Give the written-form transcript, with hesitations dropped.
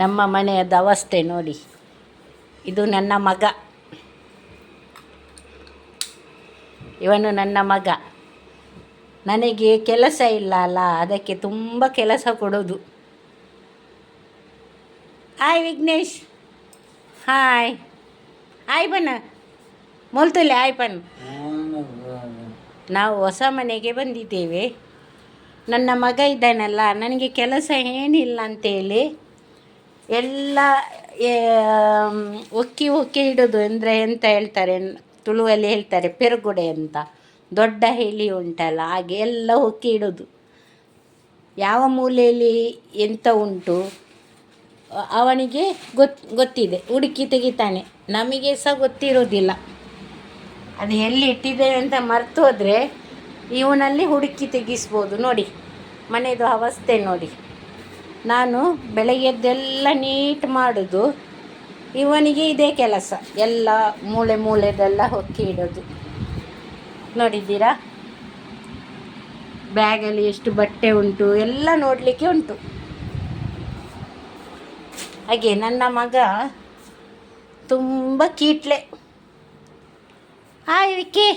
ನಮ್ಮ ಮನೆಯದ ಅವಸ್ಥೆ ನೋಡಿ. ಇದು ನನ್ನ ಮಗ, ಇವನು ನನ್ನ ಮಗ. ನನಗೆ ಕೆಲಸ ಇಲ್ಲ ಅಲ್ಲ, ಅದಕ್ಕೆ ತುಂಬ ಕೆಲಸ ಕೊಡೋದು. ಹಾಯ್ ವಿಘ್ನೇಶ್, ಹಾಯ್ ಹಾಯ್ ಬನ್ನ ಮೊಲ್ತಲೆ ಹಾಯ್ ಬನ್ನ. ನಾವು ಹೊಸ ಮನೆಗೆ ಬಂದಿದ್ದೇವೆ. ನನ್ನ ಮಗ ಇದ್ದಾನಲ್ಲ, ನನಗೆ ಕೆಲಸ ಏನಿಲ್ಲ ಅಂತೇಳಿ ಎಲ್ಲ ಒಕ್ಕಿ ಒಕ್ಕಿ ಇಡೋದು. ಅಂದರೆ ಎಂತ ಹೇಳ್ತಾರೆ, ತುಳುವಲ್ಲಿ ಹೇಳ್ತಾರೆ ಪೆರುಗುಡೆ ಅಂತ, ದೊಡ್ಡ ಎಲೆ ಉಂಟಲ್ಲ ಹಾಗೆ ಎಲ್ಲ ಹೊಕ್ಕಿ ಇಡೋದು. ಯಾವ ಮೂಲೆಯಲ್ಲಿ ಎಂತ ಉಂಟು ಅವನಿಗೆ ಗೊತ್ತಿದೆ, ಹುಡುಕಿ ತೆಗಿತಾನೆ. ನಮಗೆ ಸಹ ಗೊತ್ತಿರೋದಿಲ್ಲ, ಅದು ಎಲ್ಲಿ ಇಟ್ಟಿದ್ದೇವೆ ಅಂತ ಮರ್ತು ಹೋದರೆ ಇವನಲ್ಲಿ ಹುಡುಕಿ ತೆಗಿಸ್ಬೋದು. ನೋಡಿ ಮನೆಯದು ಅವಸ್ಥೆ ನೋಡಿ. ನಾನು ಬೆಳಗ್ಗೆದ್ದೆಲ್ಲ ನೀಟ್ ಮಾಡೋದು, ಇವನಿಗೆ ಇದೇ ಕೆಲಸ. ಎಲ್ಲ ಮೂಲೆ ಮೂಲೆದೆಲ್ಲ ಹೊಕ್ಕಿ ಇಡೋದು. ನೋಡಿದ್ದೀರಾ, ಬ್ಯಾಗಲ್ಲಿ ಎಷ್ಟು ಬಟ್ಟೆ ಉಂಟು ಎಲ್ಲ ನೋಡಲಿಕ್ಕೆ ಉಂಟು. ಹಾಗೆ ನನ್ನ ಮಗ ತುಂಬ ಕೀಟ್ಲೆ. ಹಾಯ್ ವಿಕ್ಕಿ.